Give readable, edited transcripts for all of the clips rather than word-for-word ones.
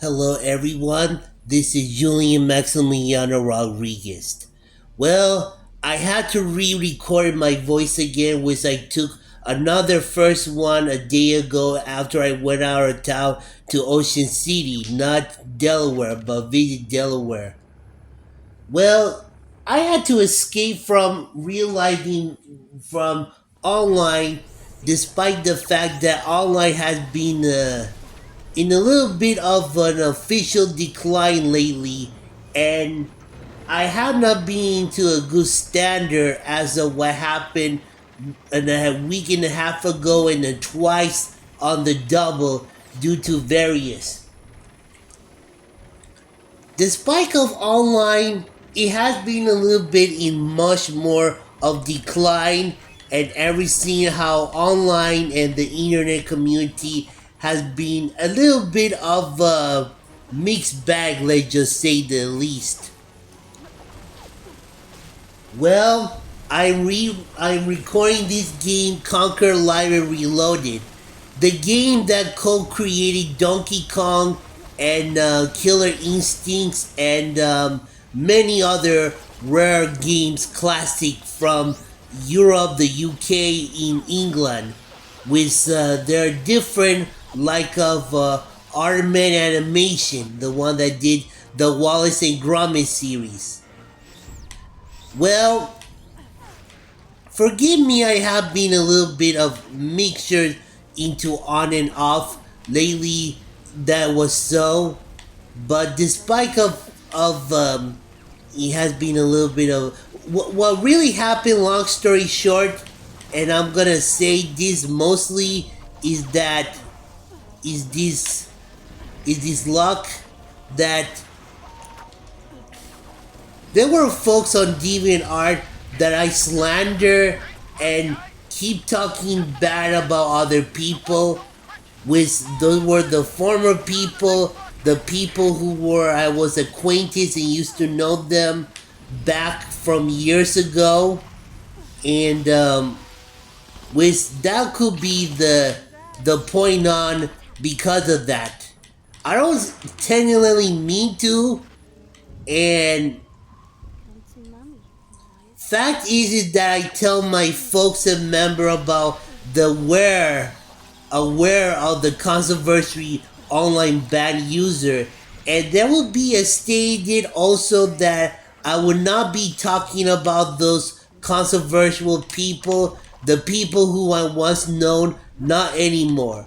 Hello, everyone. This is Julian Maximiliano Rodriguez. Well, I had to re record my voice again, which I took another first one a day ago after I went out of town to Ocean City, not Delaware, but visit Delaware. Well, I had to escape from realizing from online, despite the fact that online has been in a little bit of an official decline lately, and I have not been to a good standard as of what happened a week and a half ago and then twice on the double due to various. Despite of online, it has been a little bit in much more of decline, and every seeing how online and the internet community has been a little bit of a mixed bag, let's just say the least. Well, I'm recording this game Conquer Live and Reloaded. The game that co-created Donkey Kong and Killer Instincts and many other rare games classic from Europe, the UK, in England, with their different like of Artman Animation, the one that did the Wallace and Gromit series. Well, forgive me, I have been a little bit of mixture into on and off lately. That was so, but despite of it has been a little bit of what really happened. Long story short, and I'm gonna say this mostly is that is this is this luck that there were folks on DeviantArt that I slander and keep talking bad about other people. With those were the former people, the people who were I was acquainted and used to know them back from years ago, and with that could be the point on because of that. I don't technically mean to, and fact is that I tell my folks and member about the aware of the controversy online ban user, and there will be a stated also that I would not be talking about those controversial people, the people who I once known, not anymore.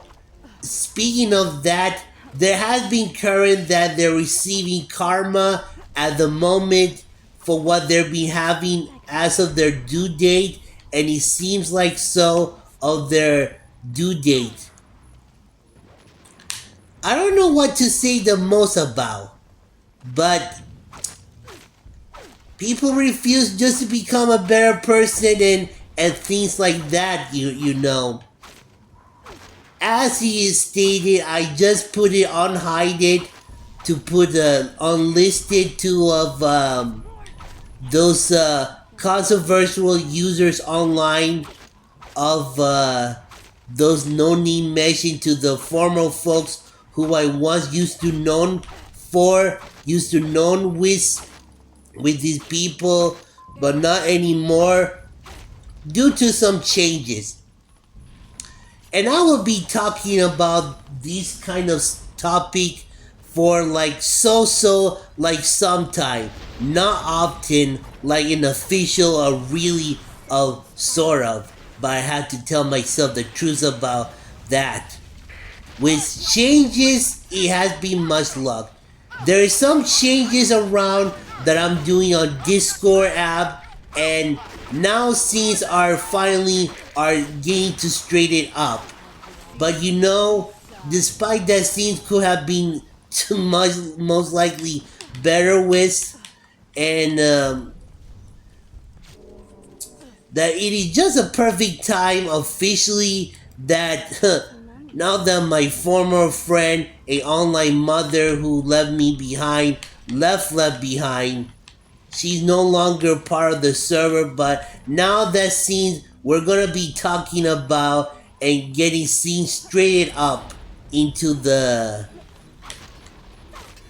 Speaking of that, there has been current that they're receiving karma at the moment for what they're been having as of their due date, and it seems like so of their due date. I don't know what to say the most about, but people refuse just to become a better person and things like that. You know. As he is stated, I just put it on hide it to put unlisted two of those controversial users online of those no name mentioned to the former folks who I once used to known with these people, but not anymore due to some changes. And I will be talking about this kind of topic for like like sometime, not often like an official or really of sort of, but I have to tell myself the truth about that. With changes, it has been much luck. There is some changes around that I'm doing on Discord app, and now scenes are finally are getting to straighten up. But you know, despite that scenes could have been too much most likely better with, and that it is just a perfect time officially that now that my former friend, a online mother who left behind, she's no longer part of the server, but now that scene we're gonna be talking about and getting scenes straightened up into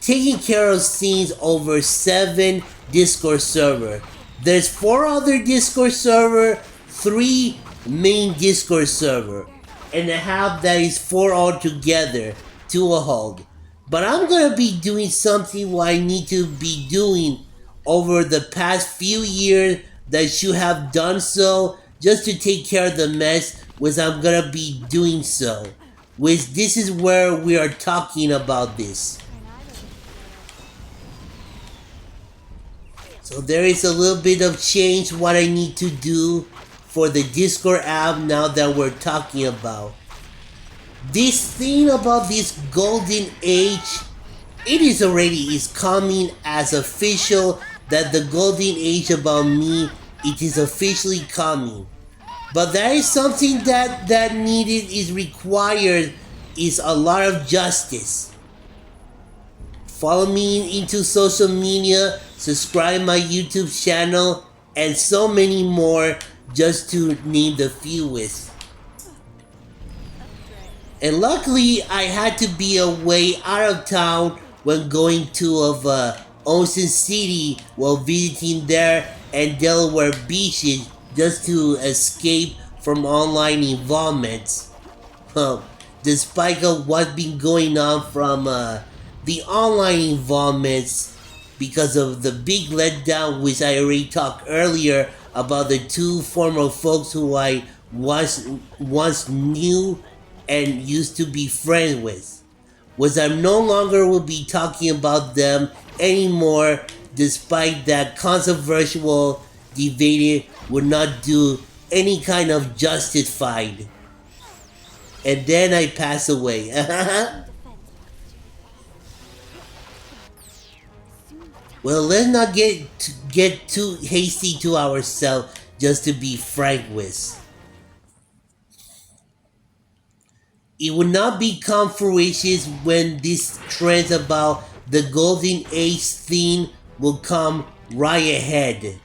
taking care of scenes over 7 Discord server. There's 4 other Discord server, 3 main Discord server, and a half that is 4 altogether to a hog. But I'm gonna be doing something what I need to be doing over the past few years that should have done so just to take care of the mess, which I'm gonna be doing so. Which this is where we are talking about this. So there is a little bit of change what I need to do for the Discord app now that we're talking about. This thing about this golden age, it is coming as official that the golden age about me, it is officially coming. But there is something that needed is required is a lot of justice. Follow me into social media, subscribe my YouTube channel, and so many more just to name the fewest. And luckily, I had to be away out of town when going to Ocean City while visiting there and Delaware beaches just to escape from online involvements. Despite of what's been going on from the online involvements because of the big letdown which I already talked earlier about the 2 former folks who I once knew and used to be friends with. Was I no longer will be talking about them anymore, despite that controversial debate would not do any kind of justified. And then I pass away. Well, let's not get too hasty to ourselves, just to be frank with. It would not become fruition when this trend about the golden age thing will come right ahead.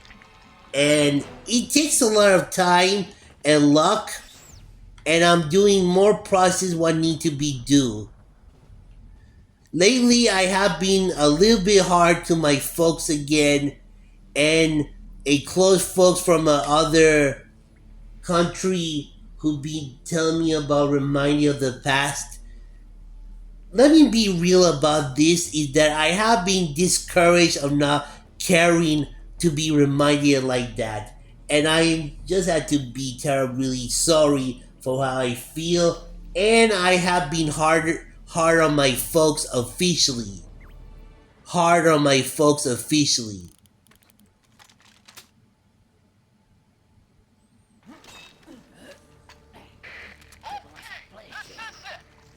And it takes a lot of time and luck, and I'm doing more process what need to be due. Lately, I have been a little bit hard to my folks again, and a close folks from other country who be telling me about reminding of the past. Let me be real about this is that I have been discouraged of not caring to be reminded like that. And I just had to be terribly sorry for how I feel. And I have been hard on my folks officially. Hard on my folks officially.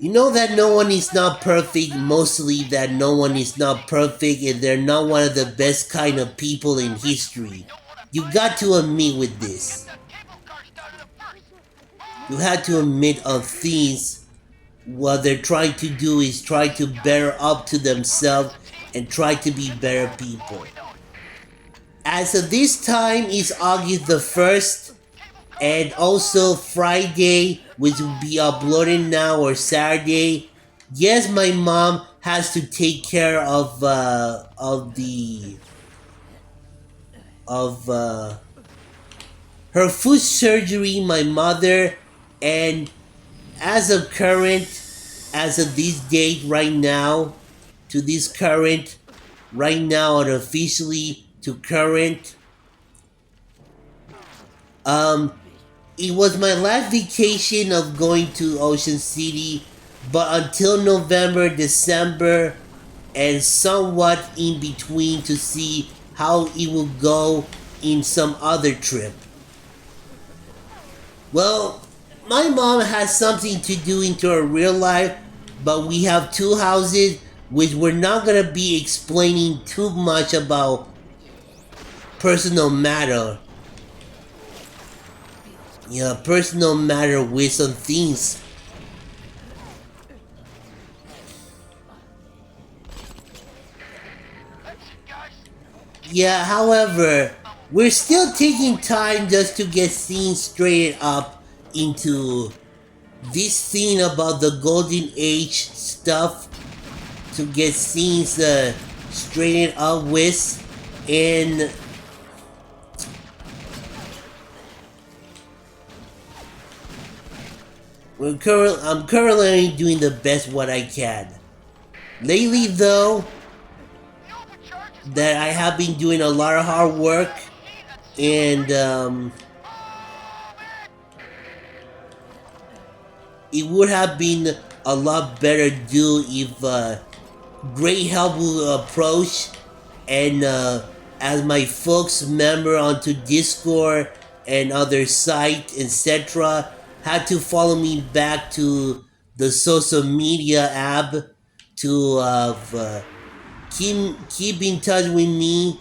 You know that no one is not perfect, mostly that no one is not perfect and they're not one of the best kind of people in history. You got to admit with this. You had to admit on things what they're trying to do is try to better up to themselves and try to be better people. As of this time is August the 1st, and also Friday, which will be uploaded now, or Saturday. Yes, my mom has to take care of her foot surgery, my mother, and as of this date right now, to this current, right now and officially to current, it was my last vacation of going to Ocean City, but until November, December, and somewhat in between to see how it will go in some other trip. Well, my mom has something to do into her real life, but we have 2 houses, which we're not going to be explaining too much about personal matter. Yeah, personal matter with some things. Yeah, however, we're still taking time just to get things straightened up into this thing about the golden age stuff to get things straightened up with, and I'm currently doing the best what I can. Lately, though, that I have been doing a lot of hard work, and it would have been a lot better do if great help will approach, and as my folks member onto Discord and other site, etc., had to follow me back to the social media app to keep in touch with me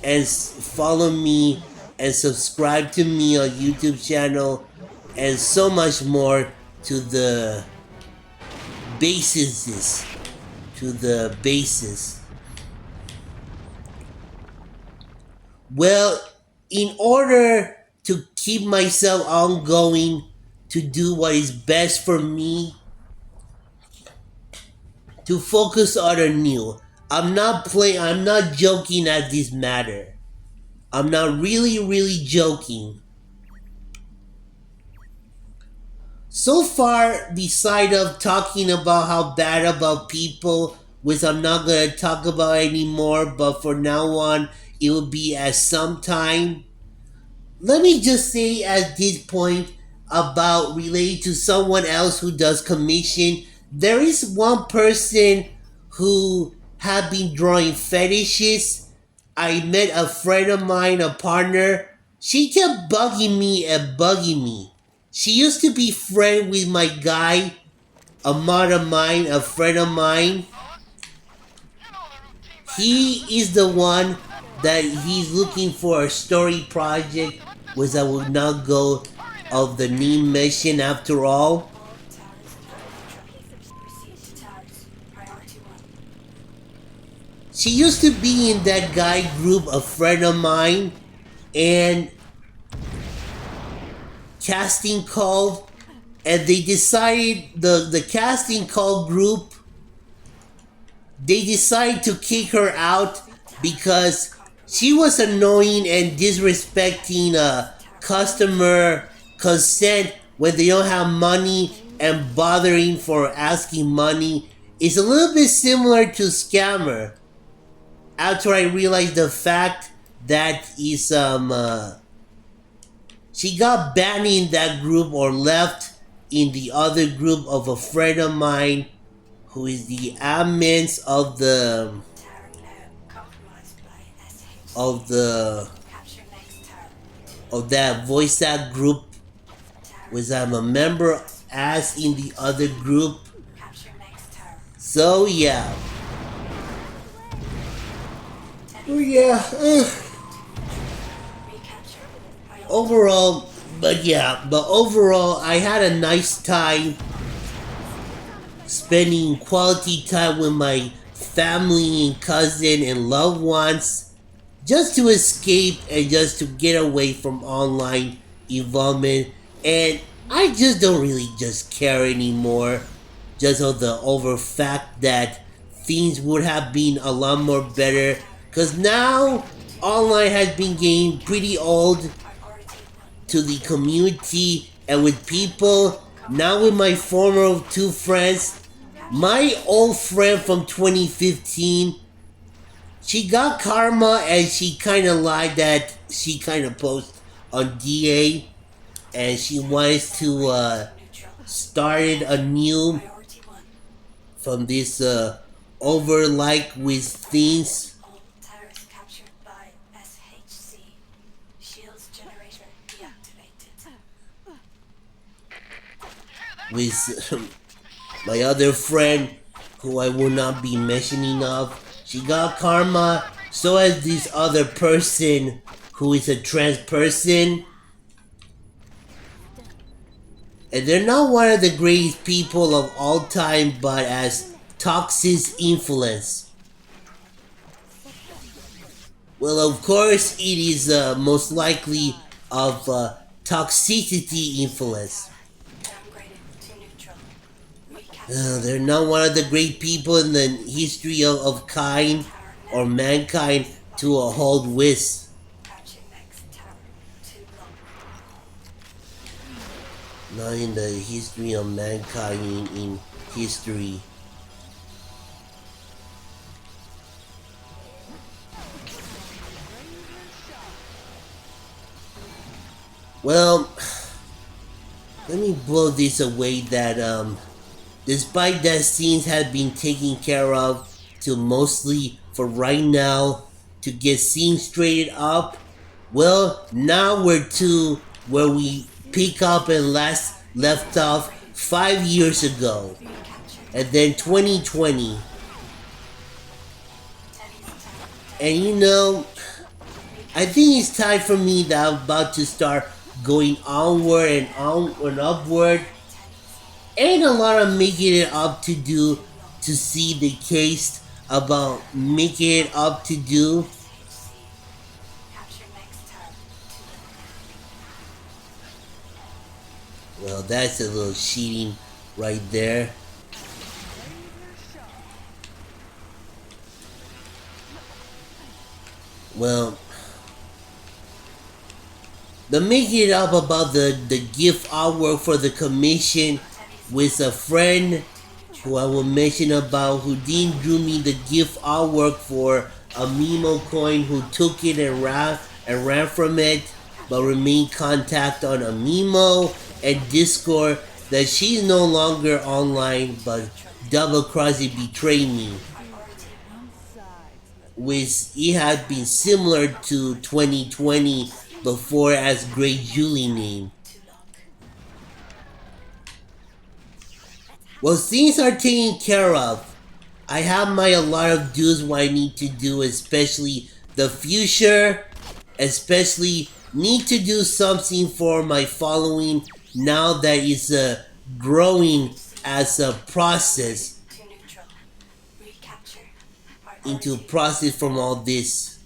and follow me and subscribe to me on YouTube channel and so much more to the bases to the basis. Well, in order to keep myself ongoing to do what is best for me, to focus on the new. I'm not joking at this matter. I'm not really joking. So far, the side of talking about how bad about people, which I'm not gonna talk about anymore, but for now on, it will be at some time. Let me just say at this point about related to someone else who does commission. There is one person who have been drawing fetishes. I met a friend of mine, a partner. She kept bugging me and bugging me. She used to be friend with my guy, a mod of mine, a friend of mine. He is the one that he's looking for a story project, which I will not go of the name mission after all. She used to be in that guy group, a friend of mine, and casting call, and they decided the casting call group, they decided to kick her out because she was annoying and disrespecting customer consent when they don't have money and bothering for asking money. It's a little bit similar to scammer. After I realized the fact that is she got banned in that group or left in the other group of a friend of mine who is the admins of that voice act group, which I'm a member as in the other group. So yeah. Oh yeah. But overall, I had a nice time spending quality time with my family and cousin and loved ones, just to escape and just to get away from online involvement. And I just don't really just care anymore, just of the over fact that things would have been a lot more better, because now online has been getting pretty old to the community and with people. Now with my former two friends, my old friend from 2015, she got karma and she kind of lied that she kind of posted on DA and she wants to started anew from this over like with things with my other friend who I will not be mentioning of. She got karma, so as this other person who is a trans person. And they're not one of the greatest people of all time, but as toxic influence. Well, of course, it is most likely of toxicity influence. They're not one of the great people in the history of kind or mankind to a hold with. Not in the history of mankind in history. Well, let me blow this away that despite that scenes have been taken care of to mostly for right now to get scenes straightened up, well now we're to where we pick up and last left off 5 years ago. And then 2020. And you know, I think it's time for me that I'm about to start going onward and on and upward. Ain't a lot of making it up to do to see the case about making it up to do. Well, that's a little cheating right there. Well, the making it up about the gift artwork for the commission with a friend who I will mention about who didn't drew me the gift artwork for a Mimo coin who took it and ran from it but remained contact on Amimo and Discord that she's no longer online but double crossed and betrayed me. Which it had been similar to 2020 before as Great Julie name. Well, things are taken care of. I have my a lot of dues what I need to do, especially the future, especially need to do something for my following now that it's growing as a process into process from all this.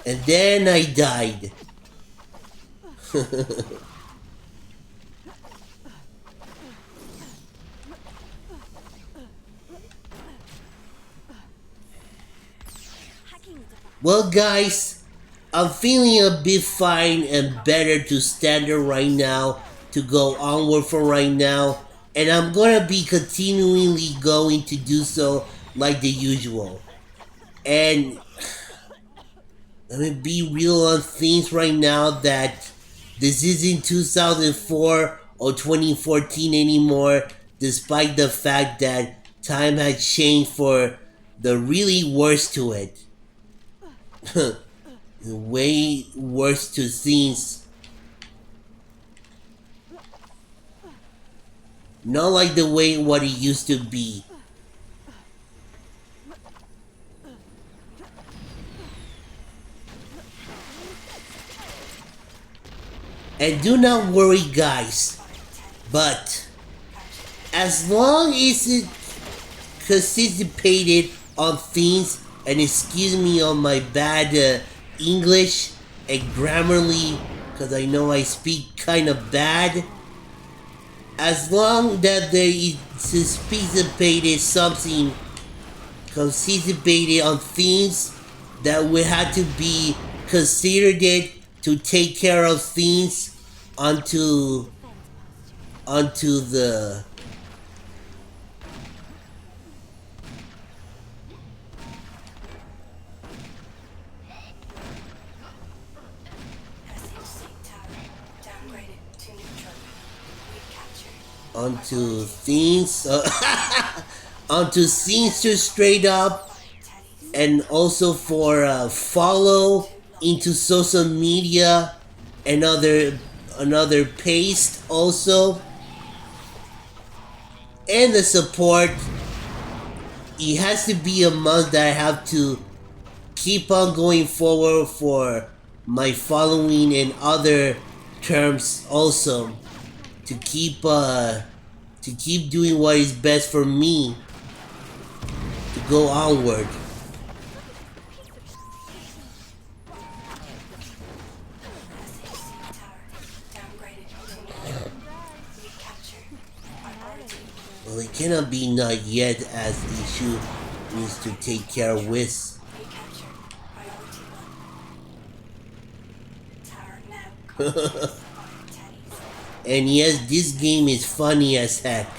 And then I died. Well, guys, I'm feeling a bit fine and better to standard right now to go onward from right now. And I'm gonna be continually going to do so like the usual. And let me be real on things right now that this isn't 2004 or 2014 anymore, despite the fact that time has changed for the really worst to it. Way worse to things. Not like the way what it used to be. And do not worry, guys, but as long as it participated on things, and excuse me on my bad English and grammarly, because I know I speak kind of bad, as long that there is participated something, participated on things that we had to be considered it to take care of things onto the onto things onto things to straight up, and also for follow into social media and another paste also, and the support. It has to be a month that I have to keep on going forward for my following and other terms also to keep doing what is best for me to go onward. Well, it cannot be not yet, as the issue needs to take care of with. And yes, this game is funny as heck.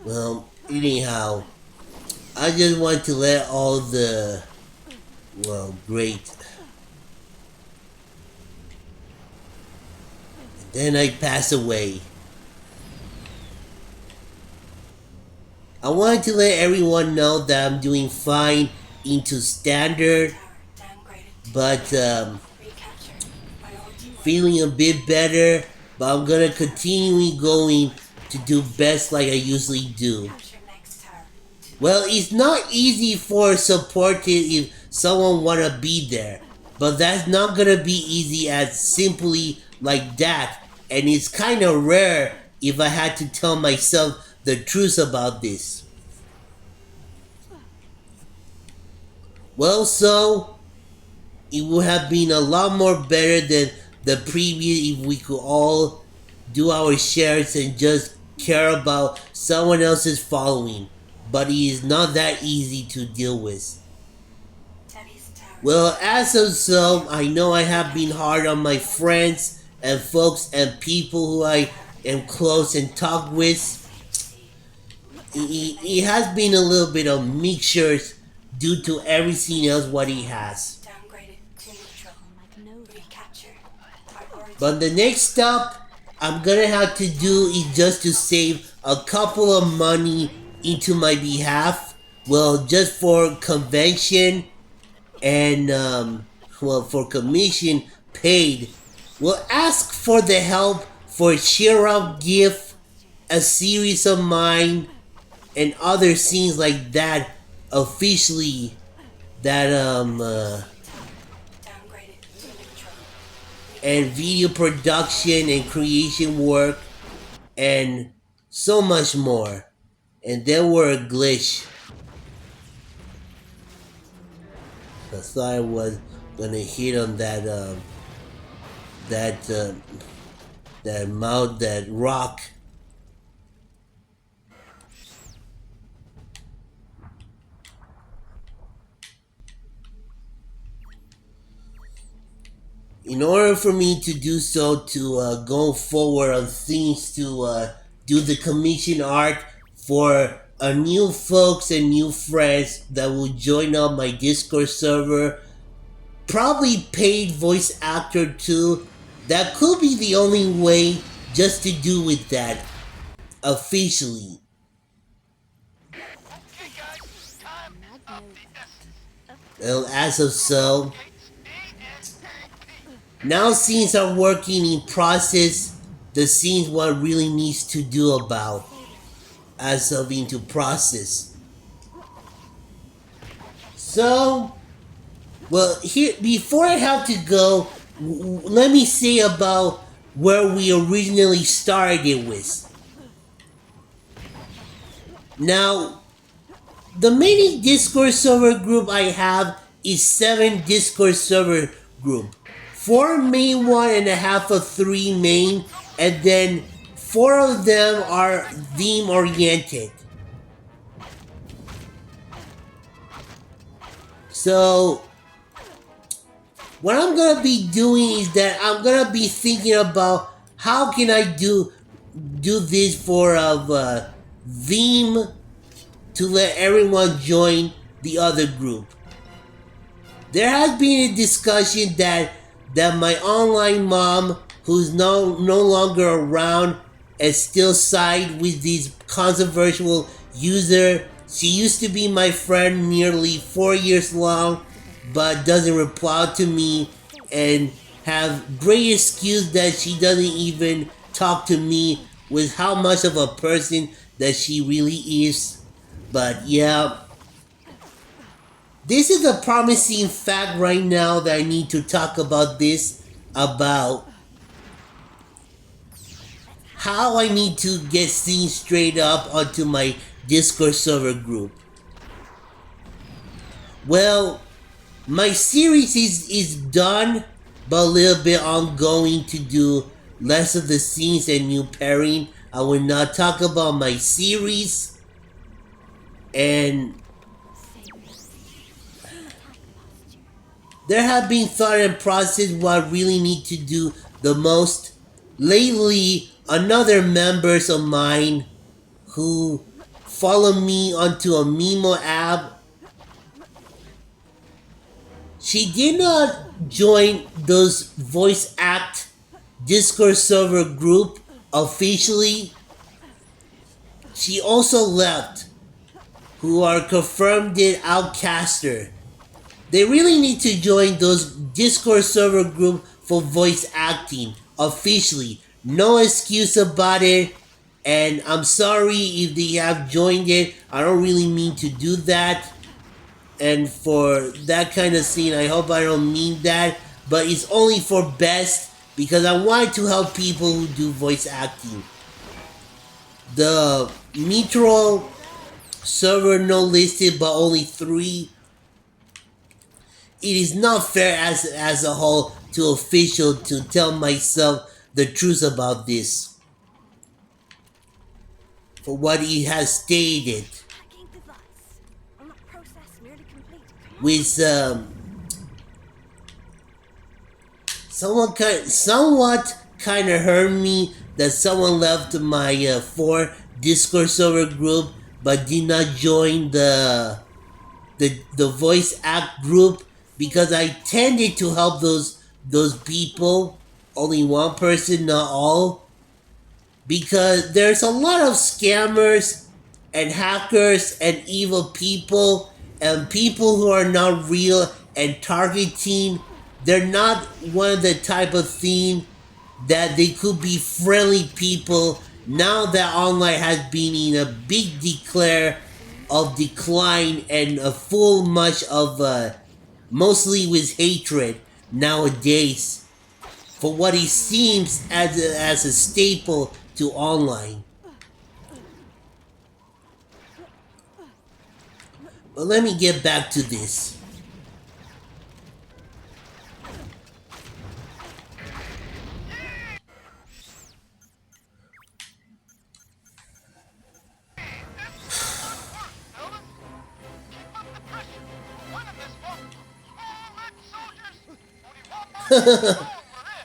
Well, anyhow, I just want to let all the, well, great. And then I pass away. I wanted to let everyone know that I'm doing fine into standard, but feeling a bit better, but I'm gonna continue going to do best like I usually do. Well, it's not easy for support if someone wanna be there, but that's not gonna be easy as simply like that, and it's kind of rare if I had to tell myself the truth about this. Well, so it would have been a lot more better than the previous if we could all do our shares and just care about someone else's following, but it is not that easy to deal with. Well, as of so, I know I have been hard on my friends and folks and people who I am close and talk with. It has been a little bit of mixtures due to everything else what he has. But the next step I'm gonna have to do is just to save a couple of money into my behalf. Well, just for convention and well, for commission paid. We'll ask for the help for cheer up gift, a series of mine, and other scenes like that officially that and video production and creation work and so much more. And then we're a glitch. I thought I was gonna hit on that rock. In order for me to do so, to go forward on things to do the commission art for new folks and new friends that will join up my Discord server, probably paid voice actor too. That could be the only way just to do with that officially. Well, as of so, now scenes are working in process. The scenes what really needs to do about as of into process. So, well, here before I have to go, let me say about where we originally started with. Now, the mini Discord server group I have is 7 Discord server group. 4 main one and a half of 3 main, and then 4 of them are theme oriented. So what I'm gonna be doing is that I'm gonna be thinking about how can I do this for a theme to let everyone join the other group. There has been a discussion that my online mom, who's no longer around and still side with this controversial user. She used to be my friend nearly 4 years long, but doesn't reply to me and have great excuse that she doesn't even talk to me with how much of a person that she really is. But yeah, this is a promising fact right now that I need to talk about this, about how I need to get things straight up onto my Discord server group. Well, my series is done, but a little bit ongoing to do less of the scenes and new pairing. I will not talk about my series, and there have been thought and process what I really need to do the most. Lately, another members of mine who follow me onto a Mimo app, she did not join those voice act Discord server group officially. She also left, who are confirmed outcaster. They really need to join those Discord server group for voice acting officially. No excuse about it. And I'm sorry if they have joined it. I don't really mean to do that. And for that kind of scene, I hope I don't mean that. But it's only for best because I want to help people who do voice acting. The Metro server no listed, but only 3. It is not fair as a whole to official to tell myself the truth about this. For what he has stated, with somewhat kind of hurt me that someone left my 4 Discord server group but did not join the voice act group, because I tended to help those people. Only one person, not all, because there's a lot of scammers and hackers and evil people and people who are not real and targeting. They're not one of the type of thing that they could be friendly people now that online has been in a big declare of decline and a full much of mostly with hatred nowadays for what it seems as a staple to online. But let me get back to this.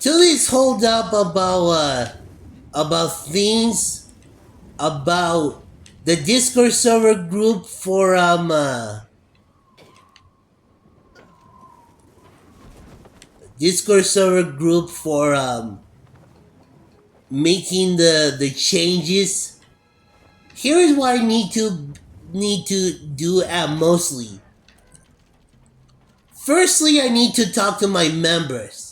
To this hold up about things about the Discord server group for Discord server group for making the changes. Here is what I need to do mostly. Firstly, I need to talk to my members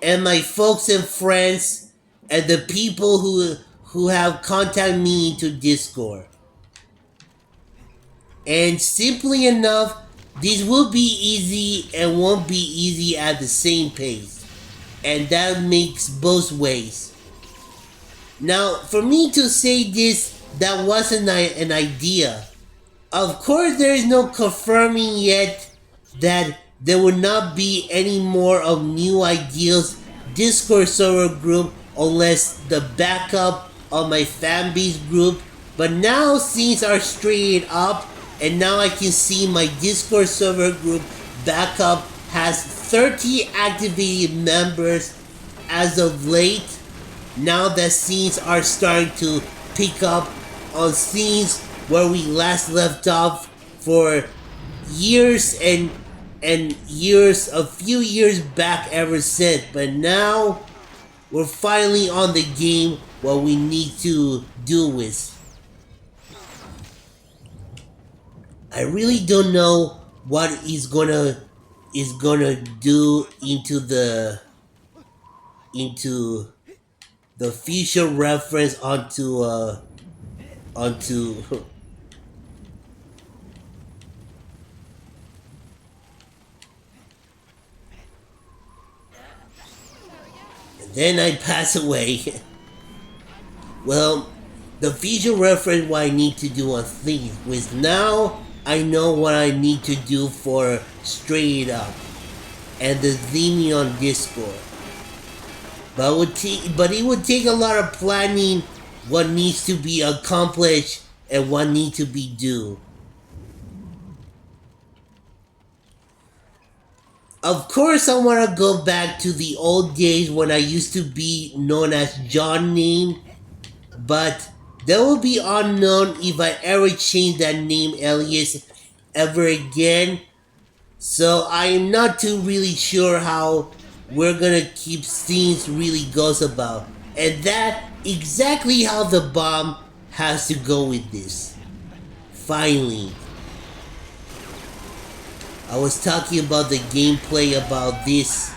and my folks and friends and the people who have contacted me into Discord. And simply enough, this will be easy and won't be easy at the same pace. And that makes both ways. Now, for me to say this, that wasn't an idea. Of course, there is no confirming yet that there will not be any more of new ideas Discord server group unless the backup of my fanbase group. But now things are straightened up, and now I can see my Discord server group backup has 30 activated members as of late. Now that scenes are starting to pick up on scenes where we last left off for years and years, a few years back ever since. But now we're finally on the game what we need to do with. I really don't know what is gonna do into the future reference onto and then I pass away. Well, the visual reference what I need to do on things was now I know what I need to do for Straight Up and the theme on Discord. But it would take a lot of planning what needs to be accomplished and what needs to be due. Of course, I want to go back to the old days when I used to be known as John Name, but that will be unknown if I ever change that name alias ever again. So I'm not too really sure how we're gonna keep things really goes about. And that exactly how the bomb has to go with this. Finally. I was talking about the gameplay about this.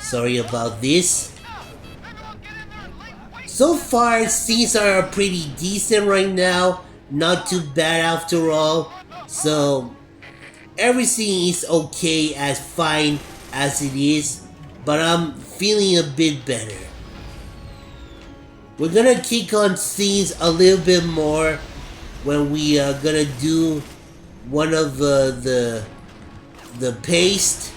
Sorry about this. So far, things are pretty decent right now. Not too bad after all. So, everything is okay as fine as it is. But I'm feeling a bit better. We're gonna kick on things a little bit more when we are gonna do one of the paste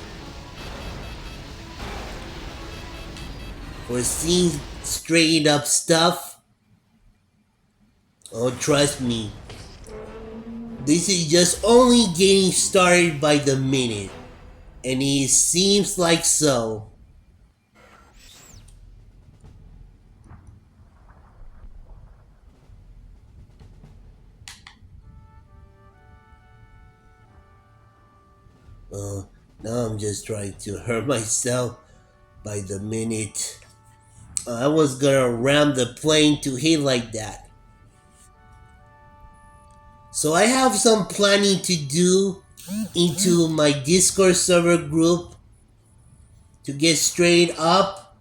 for seeing straightened up stuff. Oh, trust me, this is just only getting started by the minute, and it seems like so. Now I'm just trying to hurt myself by the minute. I was gonna ram the plane to hit like that. So I have some planning to do into my Discord server group to get straight up.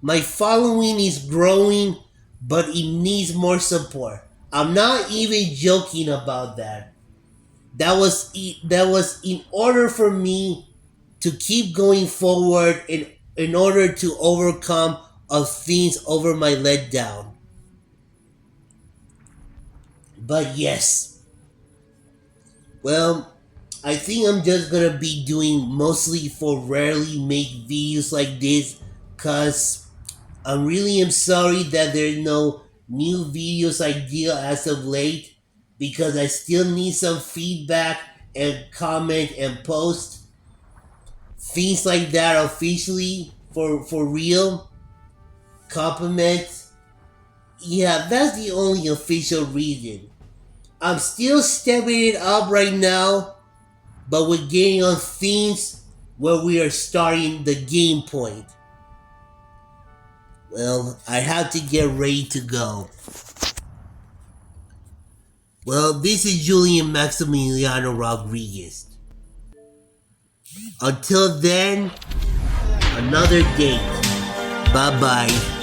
My following is growing, but it needs more support. I'm not even joking about that. That was in order for me to keep going forward in order to overcome of things over my letdown. But yes, well, I think I'm just gonna be doing mostly for rarely make videos like this, cause I really am sorry that there's no new videos idea as of late, because I still need some feedback and comment and post things like that officially for real. Compliments. Yeah, that's the only official reason. I'm still stepping it up right now, but we're getting on things where we are starting the game point. Well, I have to get ready to go. Well, this is Julian Maximiliano Rodriguez. Until then, another date. Bye bye.